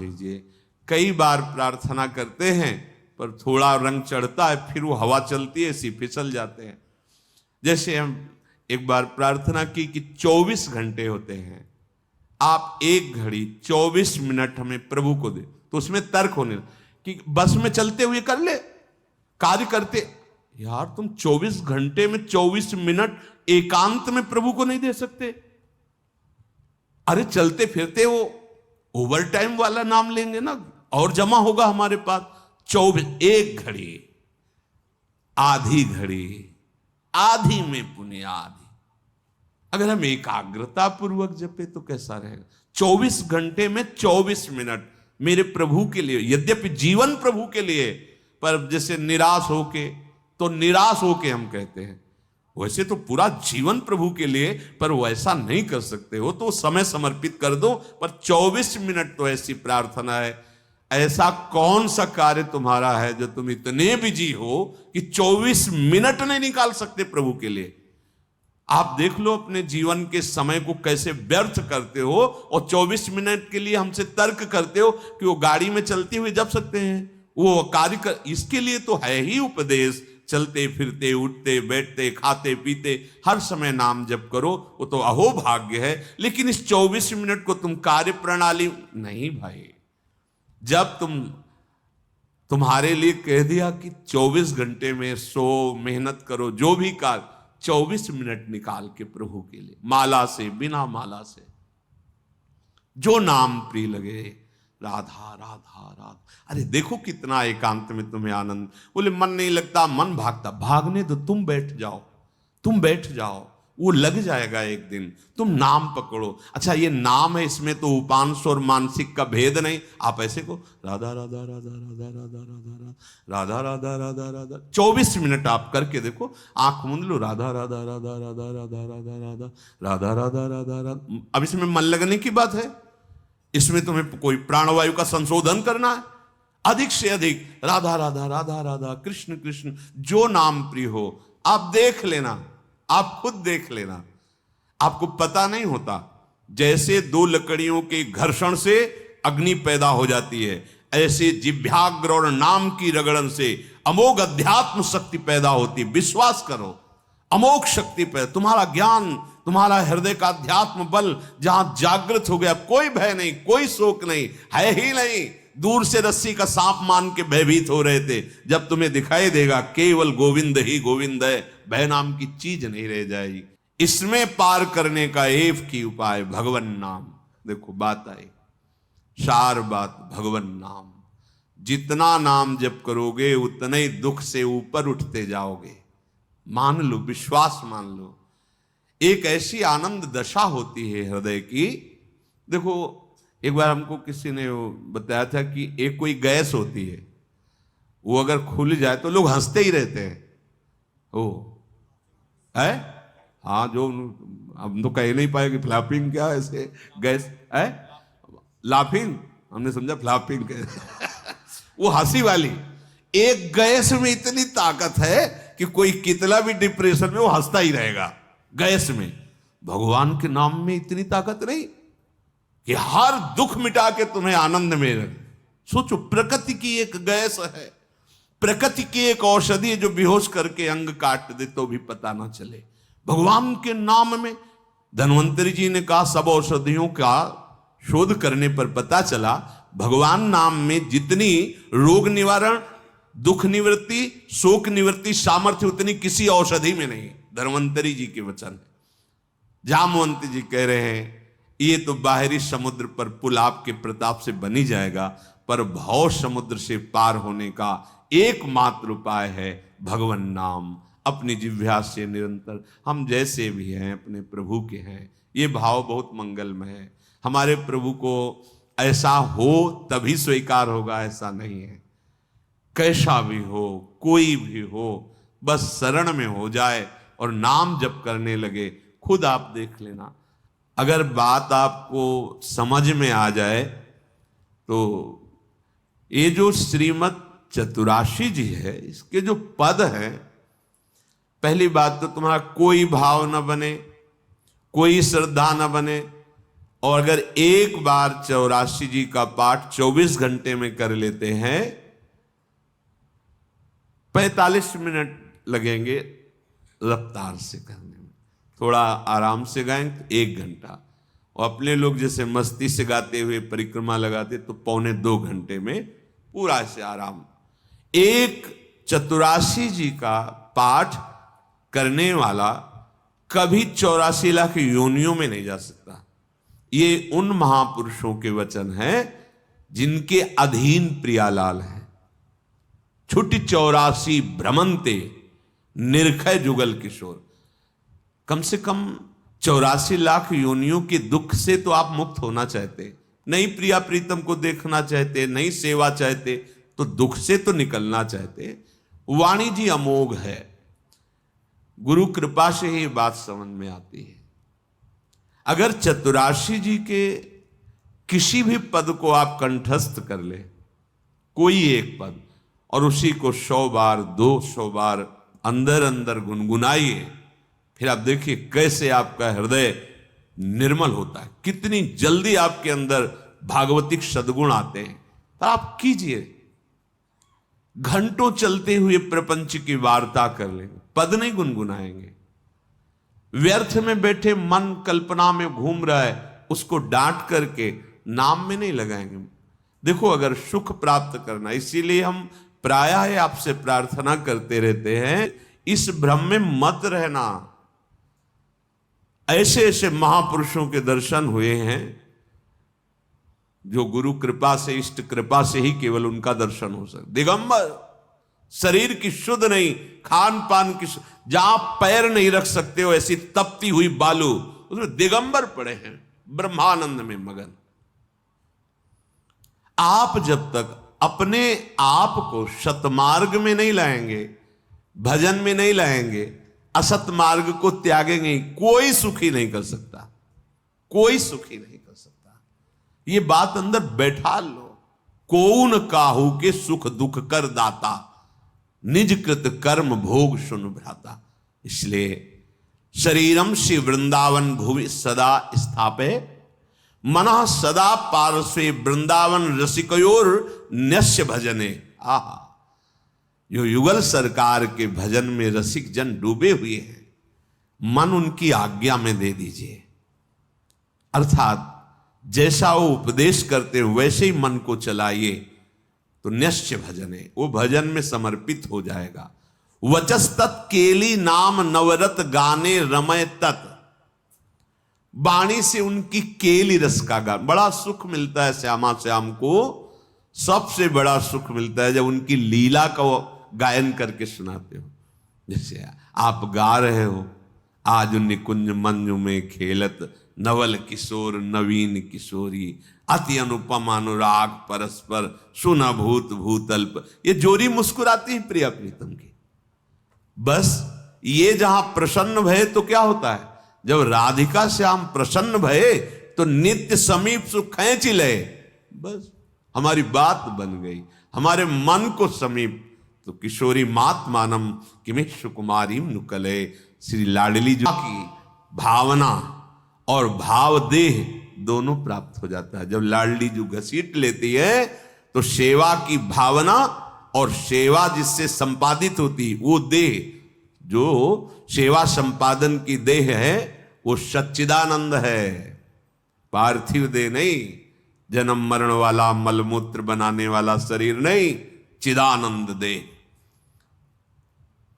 लीजिए, कई बार प्रार्थना करते हैं पर थोड़ा रंग चढ़ता है, फिर वो हवा चलती है, ऐसी फिसल जाते हैं। जैसे हम एक बार प्रार्थना की कि 24 घंटे होते हैं, आप 1 घड़ी 24 मिनट हमें प्रभु को दे, तो उसमें तर्क होने कि बस में चलते हुए कर ले, कार्य करते। यार तुम 24 घंटे में 24 मिनट एकांत में प्रभु को नहीं दे सकते? अरे चलते फिरते वो ओवर टाइम वाला नाम लेंगे ना, और जमा होगा हमारे पास। 24, 1 घड़ी, आधी घड़ी, आधी में पुण्य आधी। अगर हम एकाग्रता पूर्वक जपे तो कैसा रहेगा? 24 घंटे में 24 मिनट मेरे प्रभु के लिए, यद्यपि जीवन प्रभु के लिए, पर जैसे निराश होके, तो निराश होके हम कहते हैं, वैसे तो पूरा जीवन प्रभु के लिए, पर वैसा नहीं कर सकते हो तो समय समर्पित कर दो, पर 24 मिनट तो ऐसी प्रार्थना है। ऐसा कौन सा कार्य तुम्हारा है जो तुम इतने बिजी हो कि 24 मिनट नहीं निकाल सकते प्रभु के लिए? आप देख लो अपने जीवन के समय को कैसे व्यर्थ करते हो, और 24 मिनट के लिए हमसे तर्क करते हो कि वो गाड़ी में चलते हुए जप सकते हैं, वो कार्य कर। इसके लिए तो है ही उपदेश, चलते फिरते उठते बैठते खाते पीते हर समय नाम जप करो, वो तो अहो भाग्य है। लेकिन इस 24 मिनट को तुम कार्य प्रणाली नहीं भाई। जब तुम्हारे लिए कह दिया कि 24 घंटे में सो मेहनत करो, जो भी कार्य, 24 मिनट निकाल के प्रभु के लिए, माला से बिना माला से, जो नाम प्रिय लगे, राधा राधा राधा। अरे देखो कितना एकांत में तुम्हें आनंद। बोले मन नहीं लगता, मन भागता, भागने दो, तुम बैठ जाओ, तुम बैठ जाओ, वो लग जाएगा एक दिन। तुम नाम पकड़ो। अच्छा ये नाम है, इसमें तो उपांश और मानसिक का भेद नहीं। आप ऐसे को राधा राधा राधा राधा राधा राधा राधा राधा राधा राधा 24 मिनट आप करके देखो, आंख मूंद लो, राधा राधा राधा राधा राधा राधा राधा राधा राधा राधा राधा। अब इसमें मन लगने की बात है, इसमें तुम्हें कोई प्राणवायु का संशोधन करना है? अधिक से अधिक राधा राधा राधा राधा, कृष्ण कृष्ण, जो नाम प्रिय हो। आप देख लेना, आप खुद देख लेना, आपको पता नहीं होता। जैसे 2 लकड़ियों के घर्षण से अग्नि पैदा हो जाती है, ऐसे जिह्वाग्र और नाम की रगड़न से अमोघ अध्यात्म शक्ति पैदा होती। विश्वास करो, अमोघ शक्ति पैदा। तुम्हारा ज्ञान, तुम्हारा हृदय का अध्यात्म बल जहां जागृत हो गया, कोई भय नहीं, कोई शोक नहीं, है ही नहीं। दूर से रस्सी का सांप मान के भयभीत हो रहे थे, जब तुम्हें दिखाई देगा केवल गोविंद ही गोविंद है, भय नाम की चीज नहीं रह जाएगी। इसमें पार करने का एक ही उपाय, भगवन नाम। देखो बात आई, सार बात भगवन नाम। जितना नाम जप करोगे उतने ही दुख से ऊपर उठते जाओगे। मान लो, विश्वास मान लो। एक ऐसी आनंद दशा होती है हृदय की। देखो एक बार हमको किसी ने बताया था कि एक कोई गैस होती है, वो अगर खुल जाए तो लोग हंसते ही रहते हैं। ओ है, हाँ, जो हम तो कह नहीं पाए कि फ्लैपिंग क्या है, ऐसे गैस है, लाफिंग, हमने समझा फ्लैपिंग वो हंसी वाली। एक गैस में इतनी ताकत है कि कोई कितना भी डिप्रेशन में वो हंसता ही रहेगा। गैस में, भगवान के नाम में इतनी ताकत नहीं कि हर दुख मिटा के तुम्हें आनंद में रहे। सोचो, प्रकृति की एक गैस है, प्रकृति की एक औषधि है जो बेहोश करके अंग काट दे तो भी पता ना चले। भगवान के नाम में, धन्वंतरी जी ने कहा, सब औषधियों का शोध करने पर पता चला भगवान नाम में जितनी रोग निवारण, दुख निवृत्ति, शोक निवृत्ति सामर्थ्य उतनी किसी औषधि में नहीं। धन्वंतरी जी के वचन है। जामवंत जी कह रहे हैं ये तो बाहरी समुद्र पर पुल आपके प्रताप से बनी जाएगा, पर भव समुद्र से पार होने का एकमात्र उपाय है भगवन नाम। अपनी जिह्वा से निरंतर, हम जैसे भी हैं अपने प्रभु के हैं। ये भाव बहुत मंगलमय है। हमारे प्रभु को ऐसा हो तभी स्वीकार होगा, ऐसा नहीं है। कैसा भी हो, कोई भी हो, बस शरण में हो जाए और नाम जप करने लगे। खुद आप देख लेना, अगर बात आपको समझ में आ जाए तो ये जो श्रीमद् चतुराशी जी है, इसके जो पद है, पहली बात तो तुम्हारा कोई भाव न बने, कोई श्रद्धा न बने, और अगर एक बार 84 जी का पाठ 24 घंटे में कर लेते हैं, 45 मिनट लगेंगे रफ्तार से करने में, थोड़ा आराम से गाएं तो 1 घंटा, और अपने लोग जैसे मस्ती से गाते हुए परिक्रमा लगाते तो 1.25 घंटे में पूरा से आराम। एक 84 जी का पाठ करने वाला कभी 84 लाख योनियों में नहीं जा सकता। ये उन महापुरुषों के वचन हैं जिनके अधीन प्रियालाल है। छुट्टी 84 भ्रमंते निर्खय जुगल किशोर। कम से कम 84 लाख योनियों के दुख से तो आप मुक्त होना चाहते, नहीं प्रिया प्रीतम को देखना चाहते, नहीं सेवा चाहते, तो दुख से तो निकलना चाहते। वाणी जी अमोघ है, गुरु कृपा से ही बात समझ में आती है। अगर 84 जी के किसी भी पद को आप कंठस्थ कर ले, कोई एक पद, और उसी को 100 बार 200 बार अंदर अंदर गुनगुनाइए, फिर आप देखिए कैसे आपका हृदय निर्मल होता है, कितनी जल्दी आपके अंदर भागवतिक सद्गुण आते हैं। तो आप कीजिए, घंटों चलते हुए प्रपंच की वार्ता कर लेंगे, पद नहीं गुनगुनाएंगे। व्यर्थ में बैठे मन कल्पना में घूम रहा है, उसको डांट करके नाम में नहीं लगाएंगे। देखो, अगर सुख प्राप्त करना, इसीलिए हम प्रायः आपसे प्रार्थना करते रहते हैं, इस भ्रम में मत रहना। ऐसे ऐसे महापुरुषों के दर्शन हुए हैं जो गुरु कृपा से, इष्ट कृपा से ही केवल उनका दर्शन हो सकता। दिगंबर, शरीर की शुद्ध नहीं, खान पान की, जहां पैर नहीं रख सकते हो ऐसी तपती हुई बालू, उसमें दिगंबर पड़े हैं ब्रह्मानंद में मगन। आप जब तक अपने आप को सतमार्ग में नहीं लाएंगे, भजन में नहीं लाएंगे, असत मार्ग को त्यागेंगे, कोई सुखी नहीं कर सकता, कोई सुखी नहीं कर सकता। ये बात अंदर बैठा लो। कौन काहू के सुख दुख कर दाता, निज कृत कर्म भोग सुन भ्राता। इसलिए शरीरम श्री वृंदावन भुवि सदा स्थापे, मनः सदा पार्श्वे वृंदावन रसिकयोर न्यस्य भजने। आहा, जो युगल सरकार के भजन में रसिक जन डूबे हुए हैं, मन उनकी आज्ञा में दे दीजिए। अर्थात जैसा वो उपदेश करते हैं वैसे ही मन को चलाइए, तो न्यस्य भजने, वो भजन में समर्पित हो जाएगा। वचस्तत् केली नाम नवरत गाने रमय तत्। वाणी से उनकी केली रस का गान, बड़ा सुख मिलता है श्यामा श्याम को। सबसे बड़ा सुख मिलता है जब उनकी लीला का गायन करके सुनाते हो। जैसे आप गा रहे हो, आज निकुंज मंजू में खेलत नवल किशोर नवीन किशोरी, अति अनुपम अनुराग परस्पर सुन भूत भूतल्प। ये जोरी मुस्कुराती है प्रिया प्रीतम की। बस ये जहां प्रसन्न भये तो क्या होता है, जब राधिका श्याम प्रसन्न भये तो नित्य समीप सुख खींच ले। बस हमारी बात बन गई, हमारे मन को समीप। तो किशोरी मात मानम किमे सुकुमारी नुकले। श्री लाडली जी की भावना और भाव देह दोनों प्राप्त हो जाता है। जब लाडली जो घसीट लेती है तो सेवा की भावना और सेवा जिससे संपादित होती, वो देह, जो सेवा संपादन की देह है, वो सच्चिदानंद है, पार्थिव देह नहीं, जन्म मरण वाला मलमूत्र बनाने वाला शरीर नहीं, चिदानंद देह।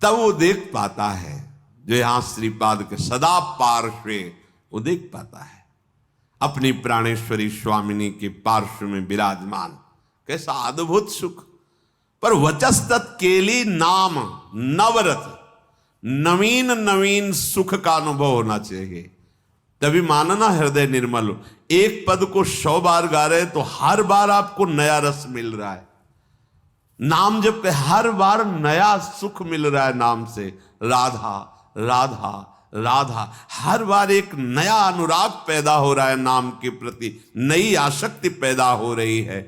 तब वो देख पाता है, जो यहां श्रीपाद के सदा पार्श्वे, वो देख पाता है अपनी प्राणेश्वरी स्वामिनी के पार्श्व में विराजमान। कैसा अद्भुत सुख। पर वचस्तत् केली नाम नवरत, नवीन नवीन सुख का अनुभव होना चाहिए, तभी मानना हृदय निर्मल हो। एक पद को 100 बार गा रहे तो हर बार आपको नया रस मिल रहा है। नाम जब के हर बार नया सुख मिल रहा है नाम से। राधा राधा राधा, हर बार एक नया अनुराग पैदा हो रहा है नाम के प्रति, नई आसक्ति पैदा हो रही है।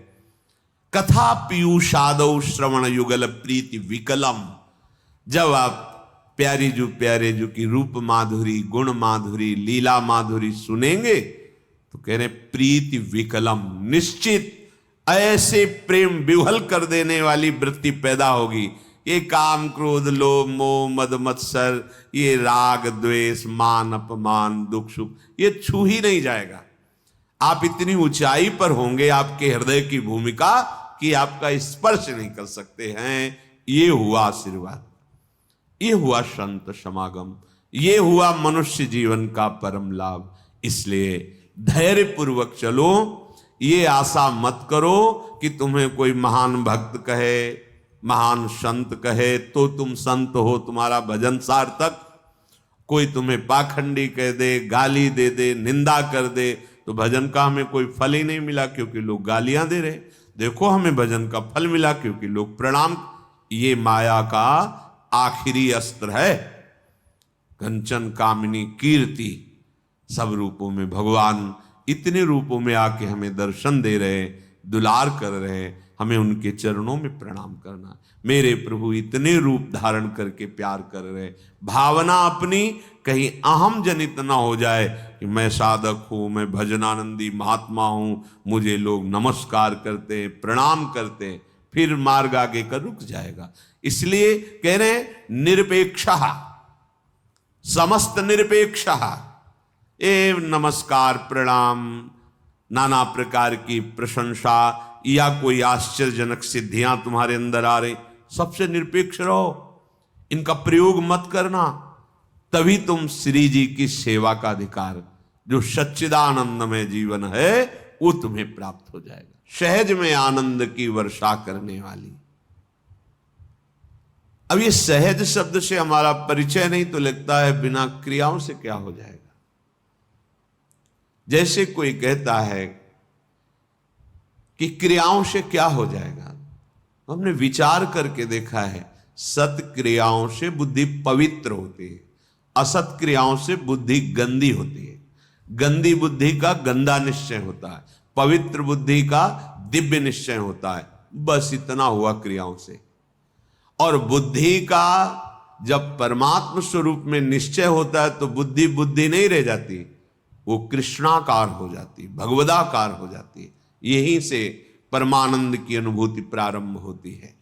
कथा पीयूषादौ श्रवण युगल प्रीति विकलम। जब आप प्यारे जू की रूप माधुरी, गुण माधुरी, लीला माधुरी सुनेंगे तो कह रहे प्रीति विकलम, निश्चित ऐसे प्रेम विह्वल कर देने वाली वृत्ति पैदा होगी। ये काम क्रोध लोभ मोह मद मत्सर, ये राग द्वेष मान अपमान दुख सुख, ये छू ही नहीं जाएगा। आप इतनी ऊंचाई पर होंगे आपके हृदय की भूमिका कि आपका स्पर्श नहीं कर सकते हैं। ये हुआ आशीर्वाद, ये हुआ संत समागम, ये हुआ मनुष्य जीवन का परम लाभ। इसलिए धैर्य पूर्वक चलो, ये आशा मत करो कि तुम्हें कोई महान भक्त कहे महान संत कहे तो तुम संत हो, तुम्हारा भजन सार्थक। कोई तुम्हें पाखंडी कह दे, गाली दे दे, निंदा कर दे, तो भजन का हमें कोई फल ही नहीं मिला क्योंकि लोग गालियां दे रहे। देखो हमें भजन का फल मिला क्योंकि लोग प्रणाम। ये माया का आखिरी अस्त्र है। कंचन कामिनी कीर्ति, सब रूपों में भगवान इतने रूपों में आके हमें दर्शन दे रहे, दुलार कर रहे, हमें उनके चरणों में प्रणाम करना। मेरे प्रभु इतने रूप धारण करके प्यार कर रहे, भावना अपनी कहीं अहम जनित ना हो जाए कि मैं साधक हूं, मैं भजनानंदी महात्मा हूं, मुझे लोग नमस्कार करते प्रणाम करते, फिर मार्ग आगे का रुक जाएगा। इसलिए कह रहे हैं निरपेक्षः, समस्त निरपेक्षः। ए नमस्कार प्रणाम, नाना प्रकार की प्रशंसा या कोई आश्चर्यजनक सिद्धियां तुम्हारे अंदर आ रही, सबसे निरपेक्ष रहो, इनका प्रयोग मत करना। तभी तुम श्री जी की सेवा का अधिकार, जो सच्चिदानंदमय जीवन है, वो तुम्हें प्राप्त हो जाएगा। सहज में आनंद की वर्षा करने वाली। अब ये सहज शब्द से हमारा परिचय नहीं तो लगता है बिना क्रियाओं से क्या हो जाएगा। जैसे कोई कहता है कि क्रियाओं से क्या हो जाएगा, हमने विचार करके देखा है, सत क्रियाओं से बुद्धि पवित्र होती है, असत क्रियाओं से बुद्धि गंदी होती है। गंदी बुद्धि का गंदा निश्चय होता है, पवित्र बुद्धि का दिव्य निश्चय होता है। बस इतना हुआ क्रियाओं से। और बुद्धि का जब परमात्म स्वरूप में निश्चय होता है तो बुद्धि बुद्धि नहीं रह जाती, वो कृष्णाकार हो जाती, भगवदाकार हो जाती है। यहीं से परमानंद की अनुभूति प्रारंभ होती है।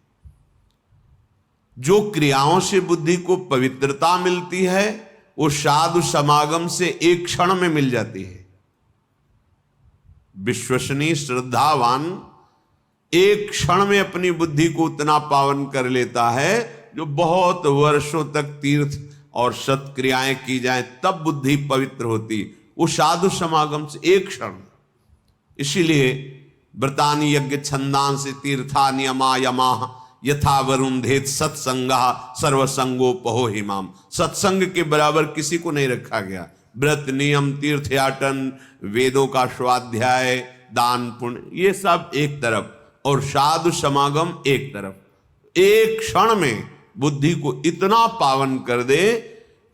जो क्रियाओं से बुद्धि को पवित्रता मिलती है वो साधु समागम से एक क्षण में मिल जाती है। विश्वसनीय श्रद्धावान एक क्षण में अपनी बुद्धि को उतना पावन कर लेता है, जो बहुत वर्षों तक तीर्थ और सत्क्रियाएं की जाए तब बुद्धि पवित्र होती, वो साधु समागम से एक क्षण। इसीलिए व्रतानि यज्ञ छंदांसि तीर्था नियमा यमाः यथा वरुंधेत सत्संगा सर्वसंगोपहो हिमाम। सत्संग के बराबर किसी को नहीं रखा गया। व्रत नियम तीर्थयाटन वेदों का स्वाध्याय दान पुण्य ये सब एक तरफ और साधु समागम एक तरफ। एक क्षण में बुद्धि को इतना पावन कर दे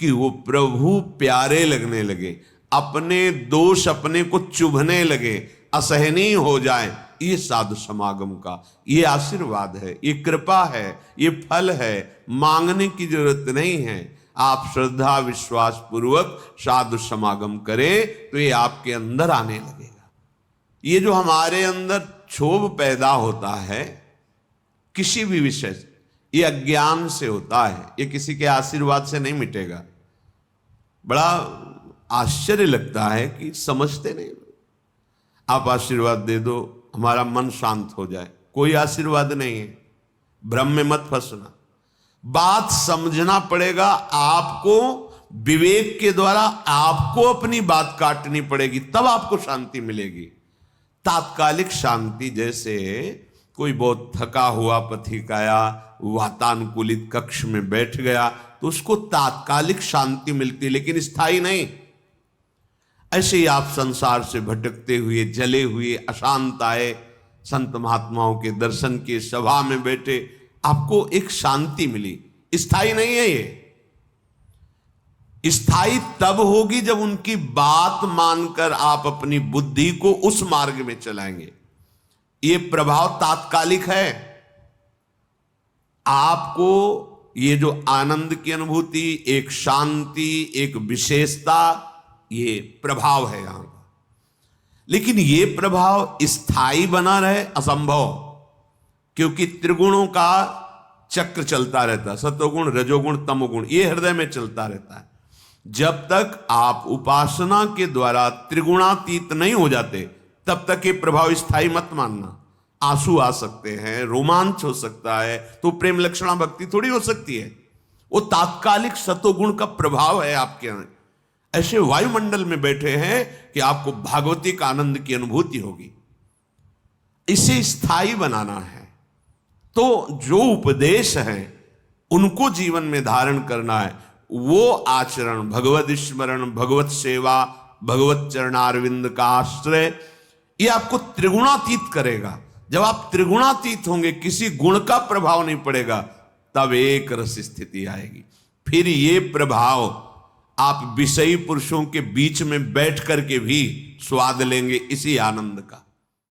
कि वो प्रभु प्यारे लगने लगे, अपने दोष अपने को चुभने लगे, असहनीय हो जाए। ये साधु समागम का ये आशीर्वाद है, ये कृपा है, ये फल है। मांगने की जरूरत नहीं है। आप श्रद्धा विश्वास पूर्वक साधु समागम करें तो ये आपके अंदर आने लगेगा। ये जो हमारे अंदर क्षोभ पैदा होता है किसी भी विषय से, ये अज्ञान से होता है, ये किसी के आशीर्वाद से नहीं मिटेगा। बड़ा आश्चर्य लगता है कि समझते नहीं। आप आशीर्वाद दे दो हमारा मन शांत हो जाए, कोई आशीर्वाद नहीं है। भ्रम में मत फंसना, बात समझना पड़ेगा। आपको विवेक के द्वारा आपको अपनी बात काटनी पड़ेगी, तब आपको शांति मिलेगी। तात्कालिक शांति, जैसे कोई बहुत थका हुआ पथिक आया, वातानुकूलित कक्ष में बैठ गया तो उसको तात्कालिक शांति मिलती, लेकिन स्थायी नहीं। ऐसे ही आप संसार से भटकते हुए जले हुए अशांत आए, संत महात्माओं के दर्शन के सभा में बैठे, आपको एक शांति मिली। स्थायी नहीं है ये। स्थायी तब होगी जब उनकी बात मानकर आप अपनी बुद्धि को उस मार्ग में चलाएंगे। ये प्रभाव तात्कालिक है। आपको ये जो आनंद की अनुभूति, एक शांति, एक विशेषता, ये प्रभाव है यहां का। लेकिन ये प्रभाव स्थायी बना रहे असंभव, क्योंकि त्रिगुणों का चक्र चलता रहता है, सतोगुण रजोगुण तमोगुण, ये हृदय में चलता रहता है। जब तक आप उपासना के द्वारा त्रिगुणातीत नहीं हो जाते तब तक ये प्रभाव स्थायी मत मानना। आंसू आ सकते हैं, रोमांच हो सकता है, तो प्रेम लक्षणा भक्ति थोड़ी हो सकती है, वो तात्कालिक सतोगुण का प्रभाव है आपके अंदर। ऐसे वायुमंडल में बैठे हैं कि आपको भागवतिक आनंद की अनुभूति होगी। इसे स्थायी बनाना है तो जो उपदेश है उनको जीवन में धारण करना है। वो आचरण, भगवत स्मरण, भगवत सेवा, भगवत चरणारविंद का आश्रय, ये आपको त्रिगुणातीत करेगा। जब आप त्रिगुणातीत होंगे, किसी गुण का प्रभाव नहीं पड़ेगा, तब एक रस स्थिति आएगी। फिर ये प्रभाव आप विषयी पुरुषों के बीच में बैठ करके भी स्वाद लेंगे इसी आनंद का।